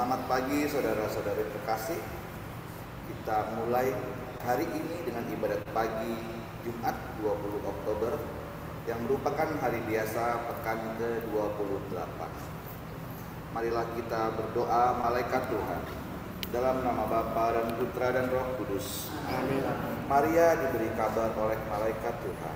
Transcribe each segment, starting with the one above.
Selamat pagi saudara-saudari terkasih. Kita mulai hari ini dengan ibadat pagi Jumat 20 Oktober yang merupakan hari biasa pekan ke-28. Marilah kita berdoa malaikat Tuhan. Dalam nama Bapa dan Putra dan Roh Kudus. Amin. Maria diberi kabar oleh malaikat Tuhan.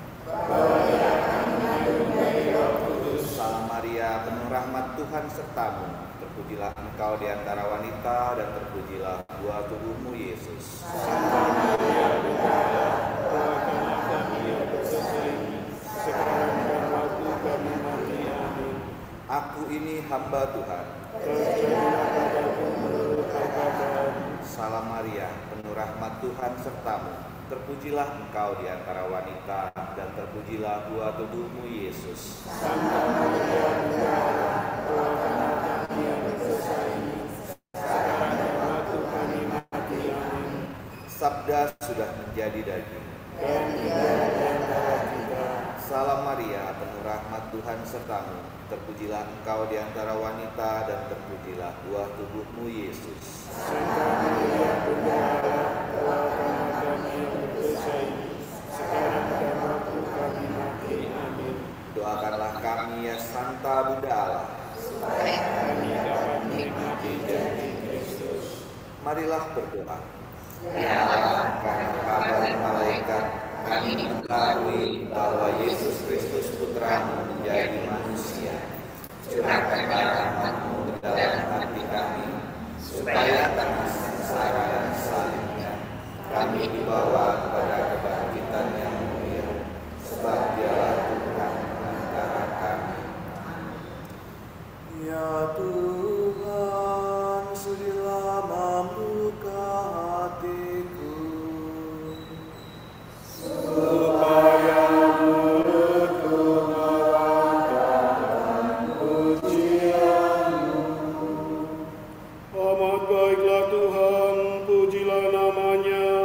Salam Maria, penuh rahmat Tuhan sertamu. Terpujilah engkau di antara wanita dan terpujilah buah tubuhmu Yesus. Santa Maria, Bunda Allah, doakanlah kami yang berdosa ini, sekarang dan waktu kami mati. Amin. Aku ini hamba Tuhan. Terjadilah padaku menurut kata-katamu. Salam Maria, penuh rahmat Tuhan sertamu. Terpujilah engkau di antara wanita dan terpujilah buah tubuhmu Yesus. Santa Maria, Bunda Allah, doakanlah kami yang berdosa ini, sekarang dan waktu kami mati. Amin. Sabda sudah menjadi daging. Dan tinggal di antara kita. Salam Maria, penuh rahmat Tuhan sertamu. Terpujilah engkau di antara wanita dan terpujilah buah tubuhmu Yesus. Santa Maria, Bunda Allah, doakanlah kami yang berdosa ini, sekarang dan waktu kami mati. Amin. Doakanlah kami ya Santa Bunda Allah. Supaya kami dapat menikmati janji Kristus. Marilah berdoa. Ya Allah, Karena kabar malaikat kami mengetahui bahwa Yesus Kristus Putramu menjadi manusia. Curahkanlah rahmat-Mu ke dalam hati kami, supaya tanpa sengsara dan salibnya kami dibawa kepada kebangkitan yang mulia, sebab Dialah Tuhan antara kami. Ya Tuhan, sudilah membuka hatiku, supaya mulutku melantangkan pujian-Mu. Amat baiklah Tuhan, pujilah nama-Nya.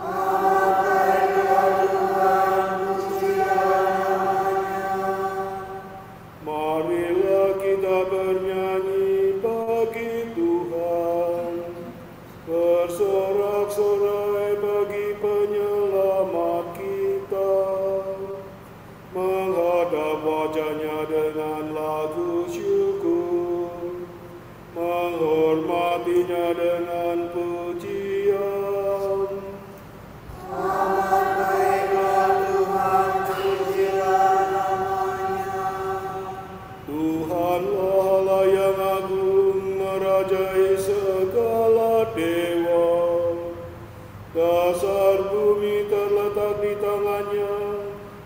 Amat baiklah Tuhan, pujilah nama-Nya. Marilah kita bernyanyi bagi Tuhan, bersorak-sorai bagi penyelamat kita, menghadap wajah-Nya dengan lagu syukur, menghormati-Nya dengan pujian. Amat baiklah Tuhan, pujilah nama-Nya. Tuhanlah Allah yang agung, merajai segala dewa. Dasar bumi terletak di tangan-Nya,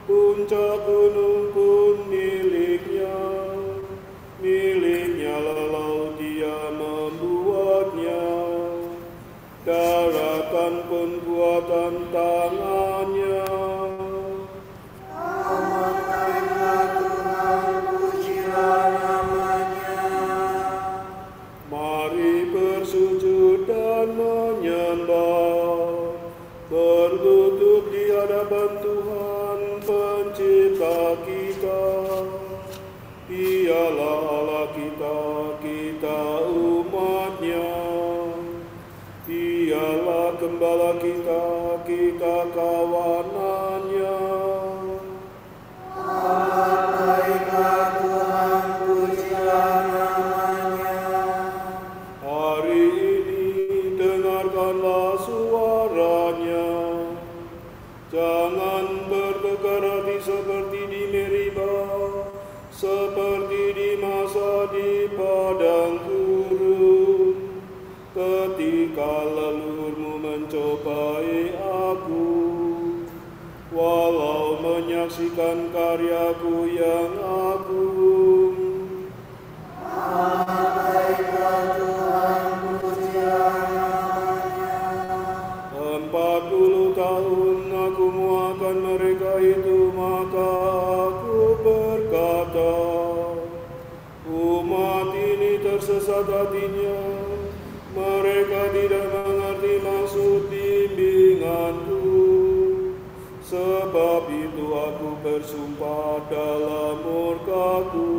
puncak gunung pun milik-Nya. Milik-Nya laut Dia membuatnya, daratan pun buatan tangan-Nya. Amat baiklah Tuhan, pujilah nama-Nya. Mari bersujud dan menyembah, berlutut di hadapan Tuhan Pencipta kita. Dialah Allah kita, kita umat-Nya. Dialah gembala kita, kita kawanan-Nya. Amat baiklah Tuhan, pujilah nama-Nya. Hari ini dengarkanlah suara-Nya. Jangan bertukar hati seperti di Meribah, seperti di masa di padang gurun, ketika leluhurmu mencobai aku. Walau menyaksikan karyaku yang agung. Amat baiklah Tuhan, pujilah nama-Nya. 40 tahun aku muakan mereka itu, maka aku berkata, umat ini tersesat hatinya, mereka tidak mengerti maksud bimbinganku. Sebab itu aku bersumpah dalam murkaku,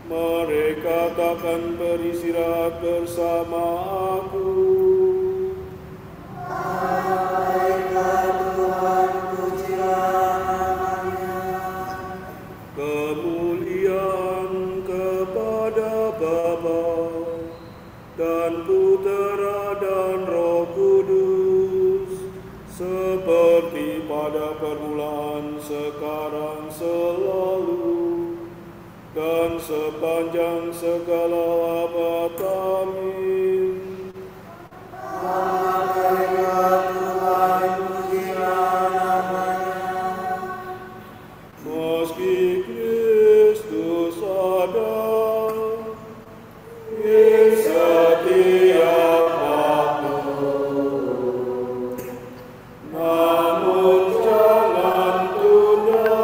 mereka takkan beristirahat bersama aku. Kemuliaan kepada Bapa dan Putera dan Roh Kudus, seperti pada permulaan, sekarang, selalu, dan sepanjang segala abad. Amin. Meski Kristus ada di setiap waktu, namun jangan tunda,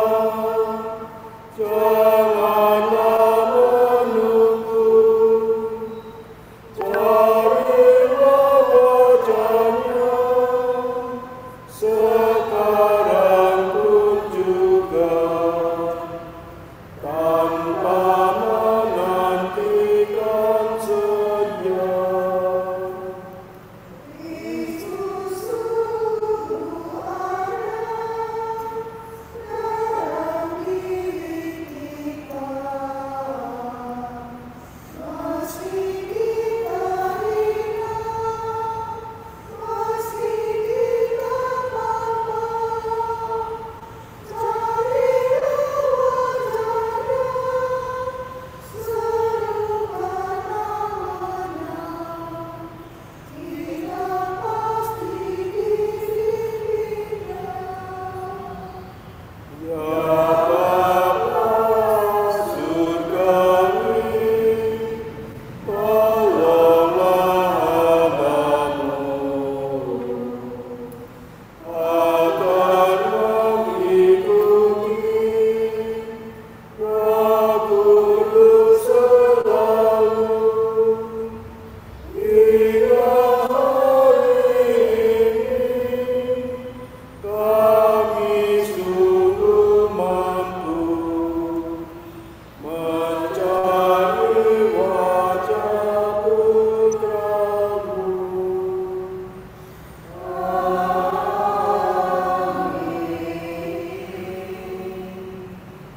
janganlah menunggu, carilah wajahnya sekarang pun juga, tanpa menantikan senja.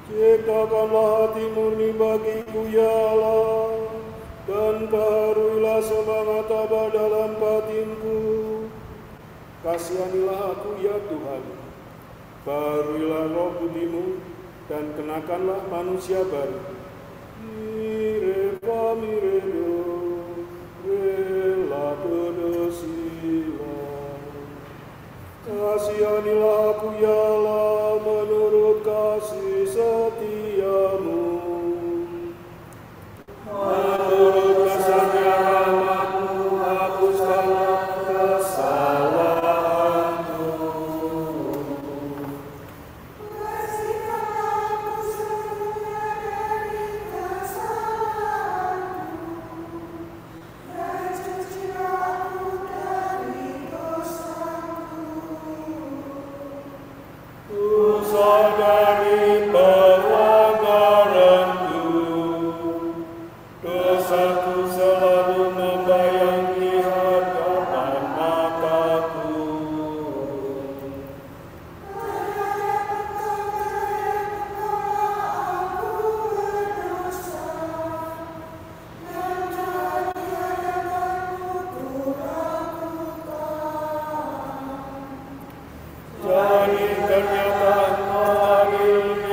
Ciptakanlah hati murni bagiku ya Allah, dan baruilah semangat tabah dalam batinku. Kasihanilah aku ya Tuhan, baruilah roh budimu, dan kenakanlah manusia baru. Mireva miredo, rela pedesila. Kasihanilah aku ya Allah, menurut kasih setiamu. Menurut besarnya rahmat-Mu, hapuskanlah kesalahanku. Bersihkanlah aku sepenuhnya dari kesalahanku, dan cucilah aku dari dosaku. Ku sadari pelanggaranku, dosaku selalu membayangi hadapan mataku. Jadi kenyataan adilnya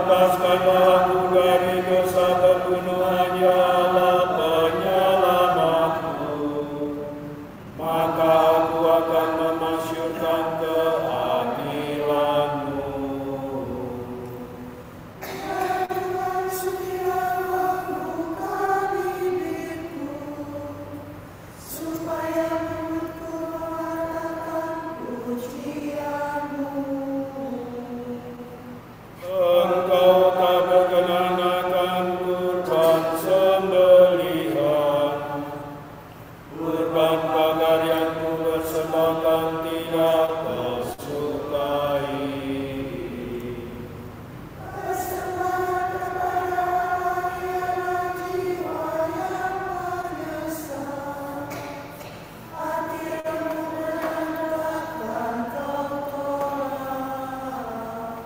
bebaskanlah aku dari dosa pembunuhan, ya Allah penyelamatku. Maka aku akan memasyurkan keadilan-Mu. Tuhan setialah buka bibirku, supaya mulutku mengatakan pujian-Mu. Engkau tak berkenan akan kurban sembelihan. Kurban bakar yang ku persembahkan tidak kau sukai. Persembahan kepada Allah ialah jiwa yang menyesal, hati yang merendah dan kau tolak.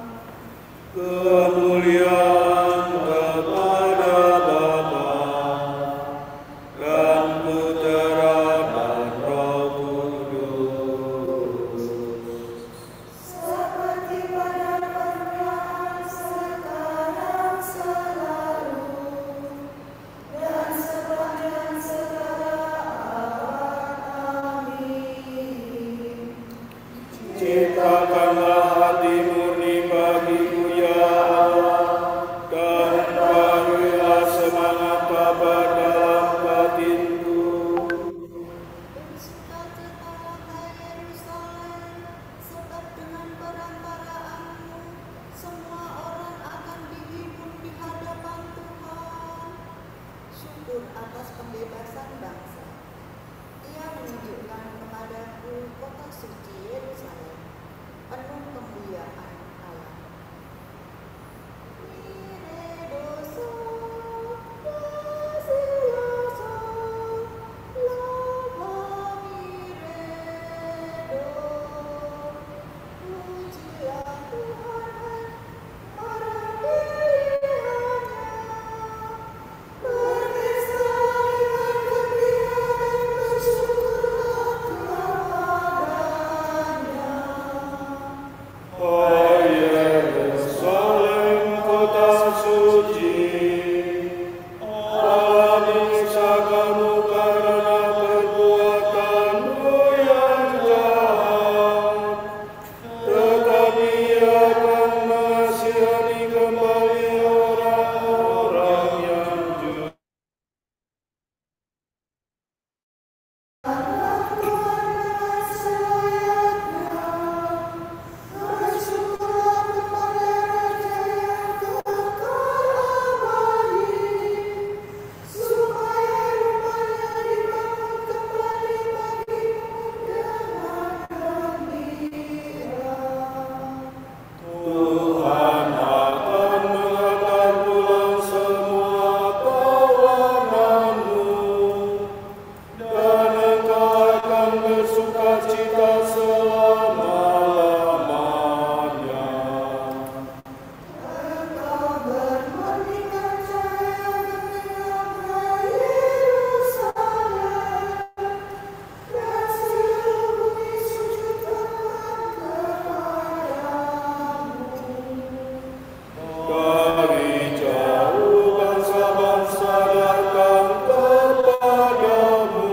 Kemuliaan kepada Bapa dan Putera dan Roh Kudus. Seperti pada permulaan, sekarang, selalu, dan sepanjang segala abad. Amin. Ciptakanlah hati murni bagiku, ya Allah, dan barulah semangat kabar dalam batinku. Bersukacitalah hai Yerusalem, sebab dengan perantaraanmu semua orang akan dihibur di hadapan Tuhan. Syukur atas pembebasan bangsa. Ia menunjukkan kepadaku kota suci Yerusalem, penuh kemuliaan Allah. Miredoso, Graciaso, Lava Miredo. Pujilah Tuhan, orang pilihannya. Berpesta dengan gembira dan bersyukurlah kepadanya. Hai Yerusalem, kota suci, Allah menyiksa kamu karena perbuatanmu yang jahat, tetapi Ia akan mengasihani kembali orang-orang yang jujur. Allah Tuhan dengan selayaknya, bersyukurlah kepada Raja yang kekal abadi, supaya rumahnya dibangun kembali bagimu dengan gembira. Tuhan akan mengantar pulang semua tawananmu, dan engkau akan bersukacita selama-lamanya. Engkau bermandingkan cahaya gemilang Yerusalem, dan seluruh bumi sujudkan kepadamu. Dari jauh bangsa-bangsa datang kepadamu,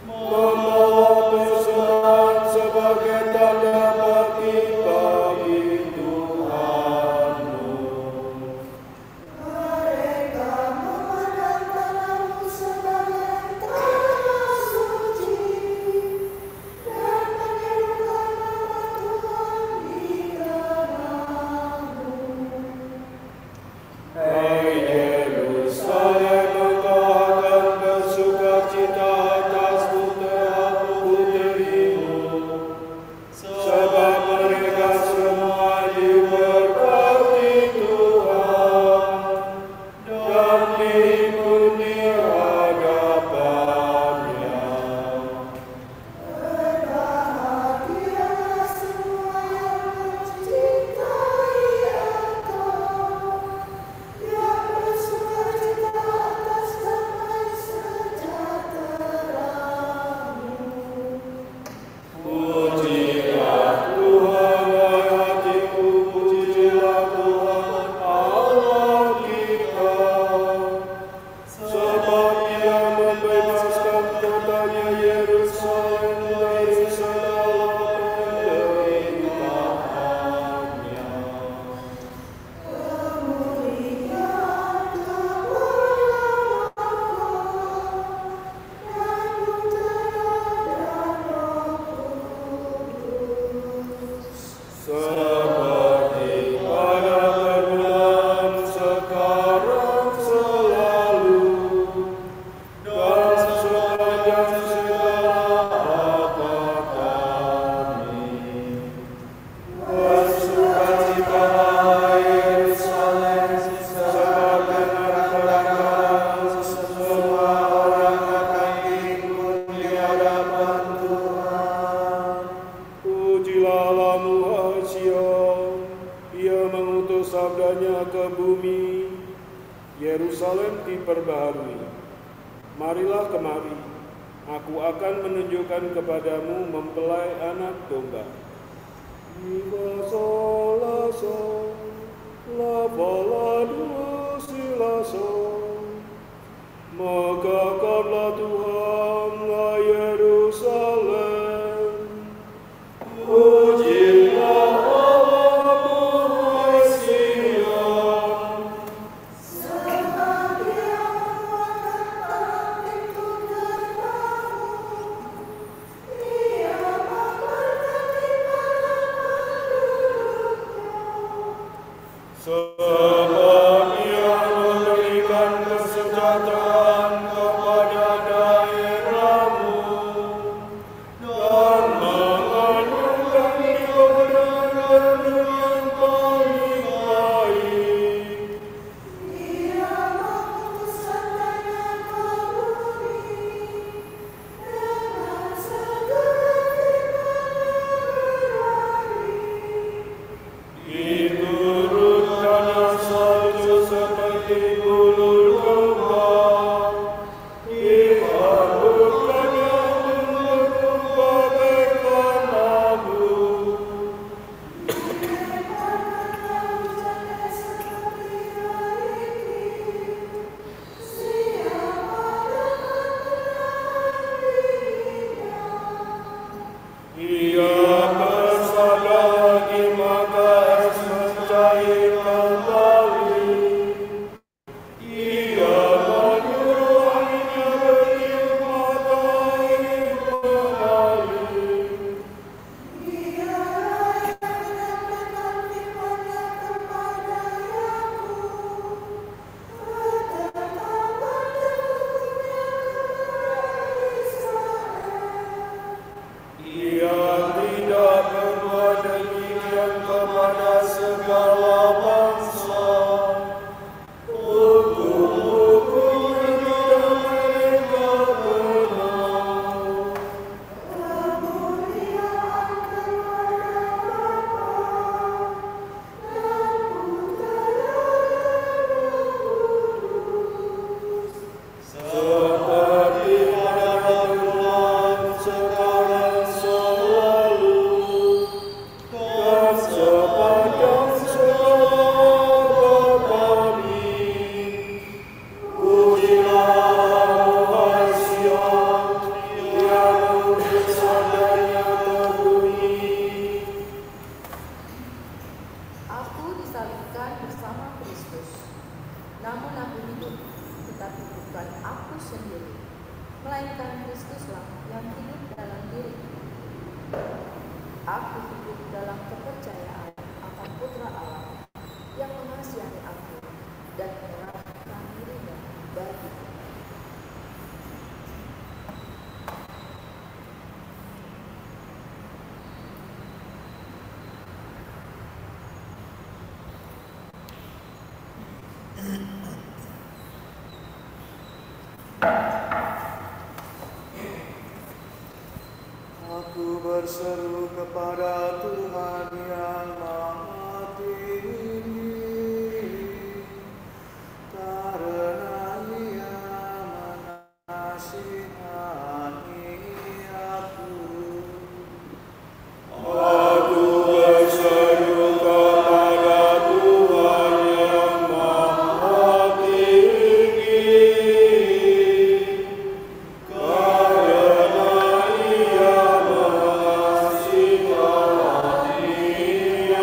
membawa persembahan sebagai tanda bakti bagi Tuhanmu. Mereka memandang tanahmu sebagai tanah suci, dan menyerukan nama Tuhan di tengahmu. seperti pada permulaan, sekarang, selalu, dan sepanjang segala abad. Amin. Bersukacitalah Yerusalem, sebab dengan kedatangan semua orang akan timbul di hadapan Tuhan. Pujilah Allahmu, hai Sion, Ia mengutus sabdanya ke bumi. Yerusalem diperbaharui. Marilah kemari, aku akan menunjukkan kepadamu mempelai anak domba. Viva sola sol, la vola dulcila sol. Megahkanlah Tuhanlah Yerusalem. Pujilah Allahmu, hai Sion. Sebab Dia membukakan pintu gerbangmu, Ia memberkati para penduduknya. Sebab Ia memberikan kesejahteraan kepada daerahmu dan menganyungkan di kebenaran yang paling baik. Dia mengutus sabdanya ke bumi dengan segala Diturunkannya salju seperti bulu domba, dihaburkannya gunung bagaikan abu. Ia bersabda lagi, maka es mencair kembali. Ia menyuruh anginnya bertiup, maka air mengalir. Ia tidak berbuat demikian kepada segala bangsa. Hukum-hukumnya tidak mereka kenal. Seperti pada permulaan, sekarang, selalu, dan sepanjang segala abad. Amin. Pujilah Allahmu, hai Sion, Ia mengutus sabdanya ke bumi. Aku disalibkan bersama Kristus, namun aku hidup, tetapi bukan aku sendiri, melainkan Kristuslah yang hidup dalam diriku. Aku hidup dalam kepercayaan akan Putra Allah yang mengasihi aku dan menyerahkan dirinya bagiku. Aku berseru kepada Tuhan yang Maha Tinggi, karena Ia menasihani aku. Aku berseru kepada Tuhan yang Maha Tinggi, karena Ia mengasihani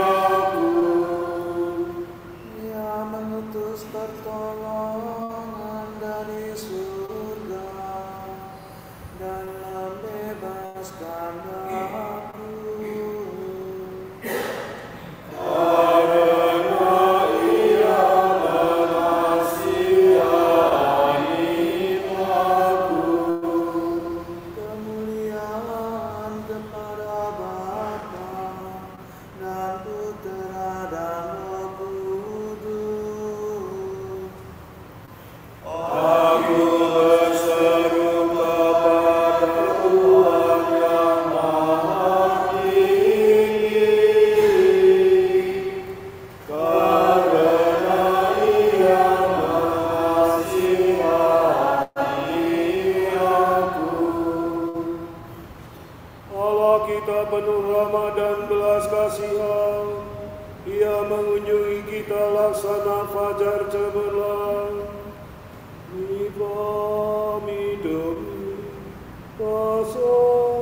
Putra dan Roh Kudus. Aku berseru kepada Tuhan yang Maha Tinggi, karena Ia mengasihani aku. Allah kita penuh rahmat dan belas kasihan, Ia mengunjungi kita laksana fajar cemerlang. Pamidum, pasal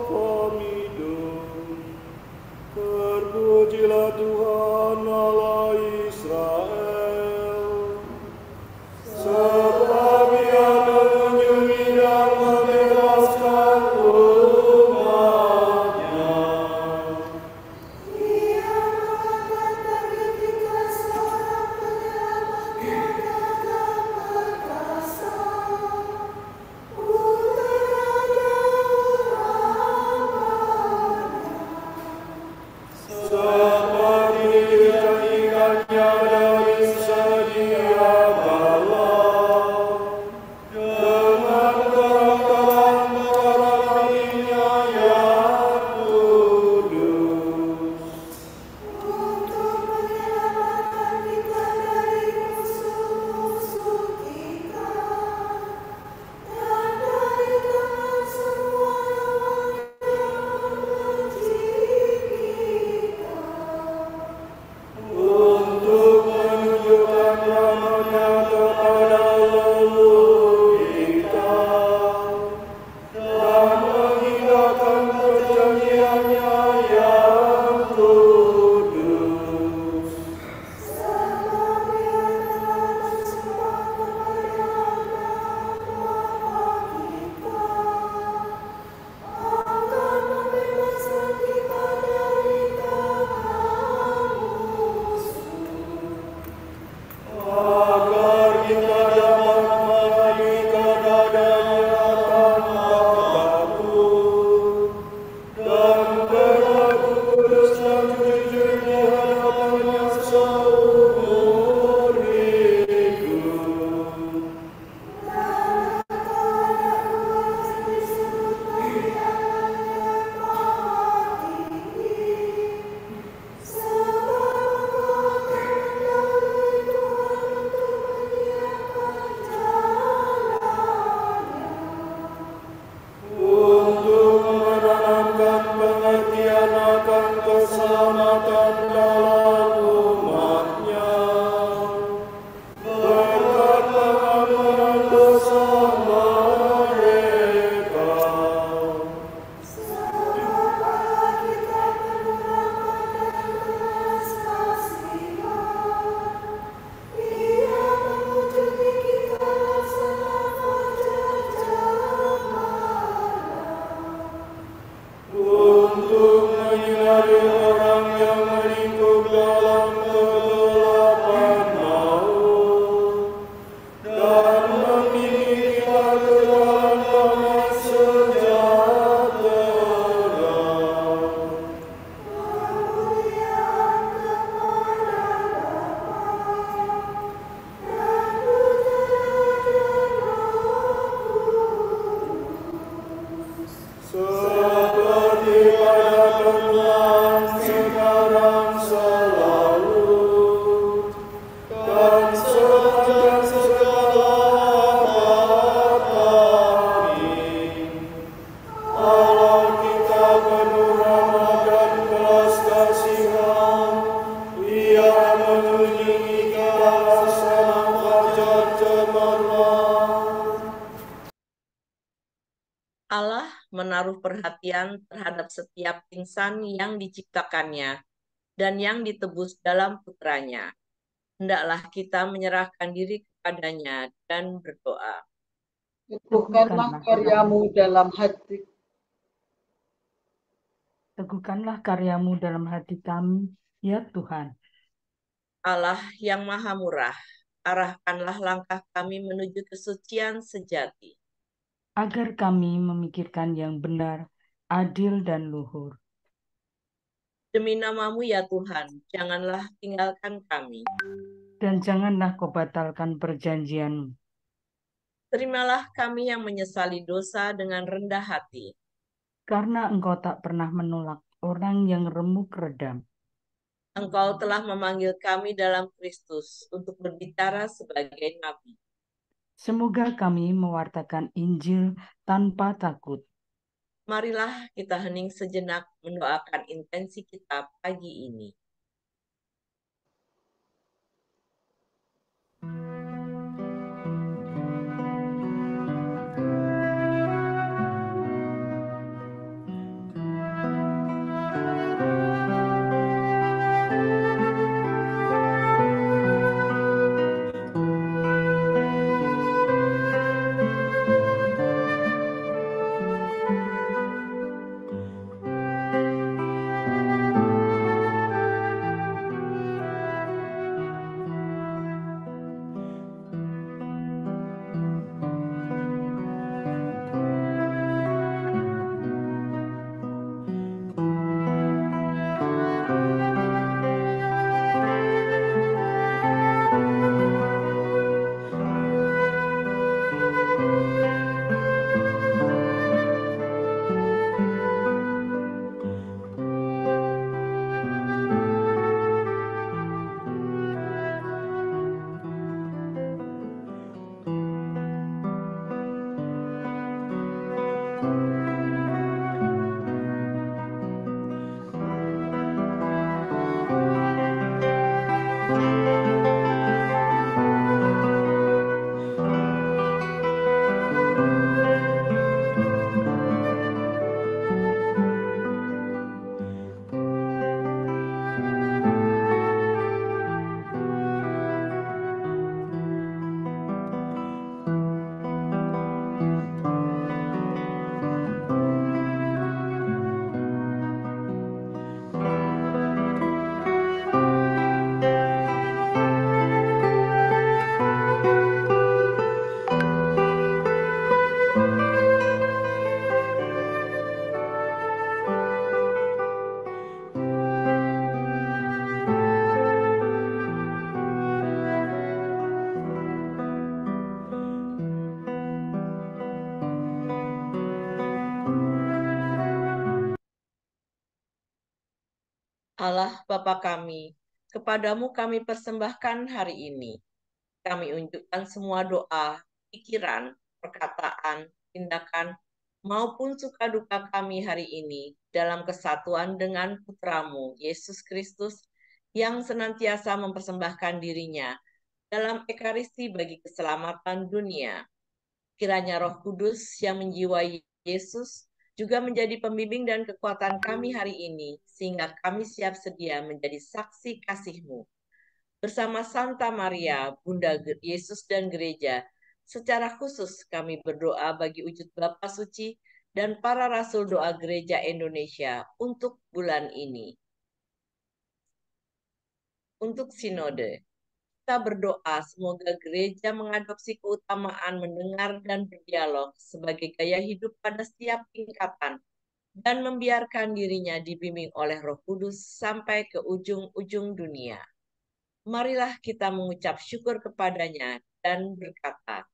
pamidum. Terpujilah Tuhan Allah Israel, sebab Ia mengunjungi dan membebaskan umat-Nya. Ia mengangkat bagi kita seorang penyelamat yang gagah perkasa, Putra Daud Rabbana. Seperti dijanjikannya dari sedia kala, dengan terang-terang hatinya yang kudus. Untuk menyelamatkan kita dari musuh-musuh kita dan dari tangan semua lawan yang membenci kita. Untuk menunjukkan rahmat-Nya kepada leluhur kita dan mengindahkan perjanjian-Nya yang kudus. Sebab Ia telah bersumpah kepada Abraham bapa kita akan membebaskan kita dari tangan musuh. Agar kita dapat mengabdi kepadanya tanpa takut dan berlaku kudus dan jujur di hadapan-Nya seumur hidup. Dan Engkau hendaklah disebut panggilan yang maha tinggi, sebab Engkau akan mendahului Tuhan untuk menyiapkan jalannya. Untuk menanamkan pengertian akan keselamatan dalam umat-Nya, berkat pengampunan dosa mereka. Sebab Allah kita penuh rahmat dan belas kasihan, Ia mengunjungi kita laksana fajar cemerlang. Untuk menyinari orang yang melingkup dalam kegelapan maut dan membimbing kita ke jalan damai sejahtera. Kemuliaan kepada Bapa dan Putera dan Roh Kudus. Seperti pada permulaan, sekarang, selalu, dan sepanjang segala abad. Amin. Allah kita penuh rahmat dan belas kasihan, Ia mengunjungi kita laksana fajar cemerlang. Allah menaruh perhatian terhadap setiap insan yang diciptakannya dan yang ditebus dalam putranya. Hendaklah kita menyerahkan diri kepadanya dan berdoa. Teguhkanlah karyamu dalam hati. Teguhkanlah karyamu dalam hati kami, ya Tuhan. Allah yang maha murah, arahkanlah langkah kami menuju kesucian sejati. Agar kami memikirkan yang benar, adil, dan luhur. Demi nama-Mu ya Tuhan, janganlah tinggalkan kami. Dan janganlah kau batalkan perjanjian-Mu. Terimalah kami yang menyesali dosa dengan rendah hati. Karena Engkau tak pernah menolak orang yang remuk redam. Engkau telah memanggil kami dalam Kristus untuk berbicara sebagai nabi. Semoga kami mewartakan Injil tanpa takut. Marilah kita hening sejenak mendoakan intensi kita pagi ini. Allah Bapa kami, kepadamu kami persembahkan hari ini. Kami unjukkan semua doa, pikiran, perkataan, tindakan, maupun suka duka kami hari ini dalam kesatuan dengan Putramu, Yesus Kristus, yang senantiasa mempersembahkan dirinya dalam ekaristi bagi keselamatan dunia. Kiranya Roh Kudus yang menjiwai Yesus juga menjadi pembimbing dan kekuatan kami hari ini, sehingga kami siap sedia menjadi saksi kasih-Mu. Bersama Santa Maria, Bunda Yesus dan Gereja, secara khusus kami berdoa bagi wujud Bapa Suci dan para Rasul Doa Gereja Indonesia untuk bulan ini. Untuk Sinode, kita berdoa semoga gereja mengadopsi keutamaan mendengar dan berdialog sebagai gaya hidup pada setiap tingkatan dan membiarkan dirinya dibimbing oleh Roh Kudus sampai ke ujung-ujung dunia. Marilah kita mengucap syukur kepadanya dan berkata,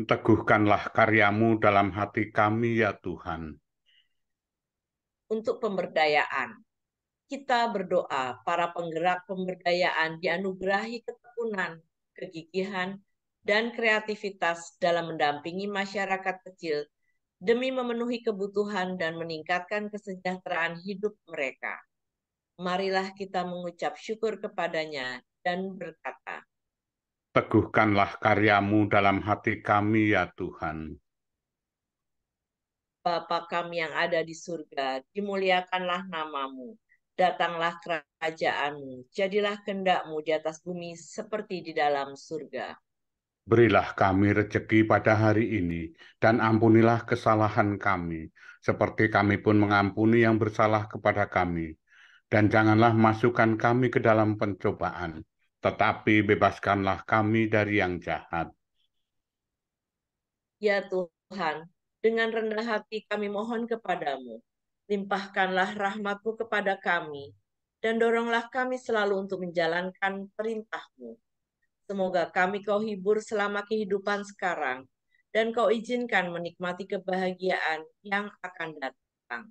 Teguhkanlah karya-Mu dalam hati kami ya Tuhan. untuk pemberdayaan, kita berdoa para penggerak pemberdayaan dianugerahi ketekunan, kegigihan, dan kreativitas dalam mendampingi masyarakat kecil demi memenuhi kebutuhan dan meningkatkan kesejahteraan hidup mereka. Marilah kita mengucap syukur kepadanya dan berkata, Teguhkanlah karya-Mu dalam hati kami ya Tuhan. Bapa kami yang ada di surga, dimuliakanlah nama-Mu. Datanglah kerajaan-Mu, jadilah kehendak-Mu di atas bumi seperti di dalam surga. Berilah kami rejeki pada hari ini, dan ampunilah kesalahan kami, seperti kami pun mengampuni yang bersalah kepada kami. Dan janganlah masukkan kami ke dalam pencobaan, tetapi bebaskanlah kami dari yang jahat. Ya Tuhan, dengan rendah hati kami mohon kepadamu. Limpahkanlah rahmat-Mu kepada kami, dan doronglah kami selalu untuk menjalankan perintah-Mu. Semoga kami Kau hibur selama kehidupan sekarang, dan Kau izinkan menikmati kebahagiaan yang akan datang.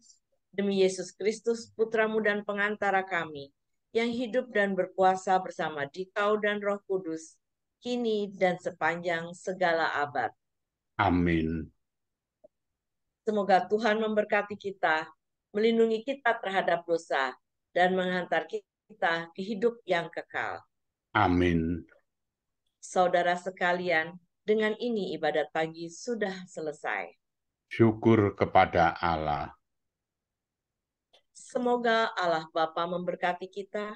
Demi Yesus Kristus, Putra-Mu dan pengantara kami, yang hidup dan berkuasa bersama Dikau dan Roh Kudus, kini dan sepanjang segala abad. Amin. Semoga Tuhan memberkati kita, melindungi kita terhadap dosa, dan menghantar kita ke hidup yang kekal. Amin. Saudara sekalian, dengan ini ibadat pagi sudah selesai. Syukur kepada Allah. Semoga Allah Bapa memberkati kita,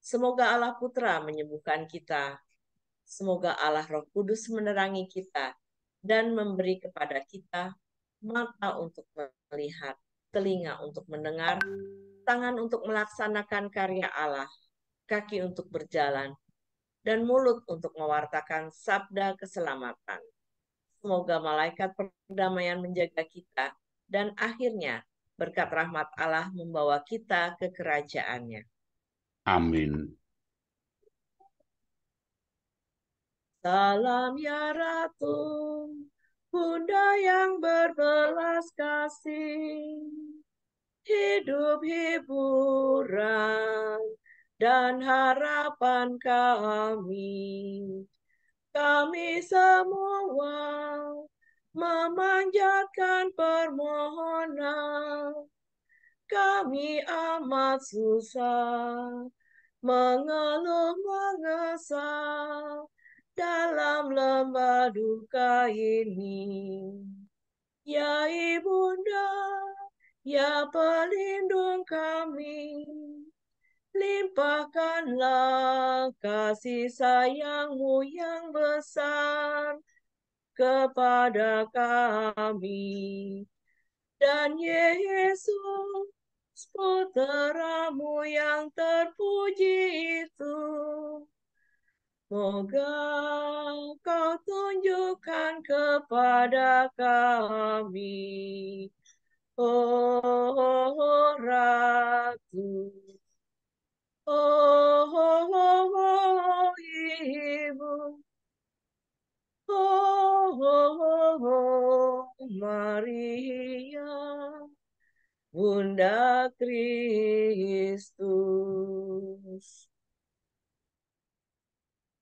semoga Allah Putra menyembuhkan kita, semoga Allah Roh Kudus menerangi kita, dan memberi kepada kita mata untuk melihat, telinga untuk mendengar, tangan untuk melaksanakan karya Allah, kaki untuk berjalan, dan mulut untuk mewartakan sabda keselamatan. Semoga malaikat perdamaian menjaga kita, dan akhirnya berkat rahmat Allah membawa kita ke kerajaannya. Amin. Salam ya Ratu, Bunda yang berbelas kasih, hidup hiburan dan harapan kami. Kami semua memanjatkan permohonan. Kami amat susah, mengeluh mengesah dalam lembah duka ini. Ya Ibunda, ya pelindung kami, limpahkanlah kasih sayang-Mu yang besar kepada kami. Dan Yesus, Putra-Mu yang terpuji itu, moga Kau tunjukkan kepada kami, oh Ratu. Oh, Ibu, oh, Maria, Bunda Kristus.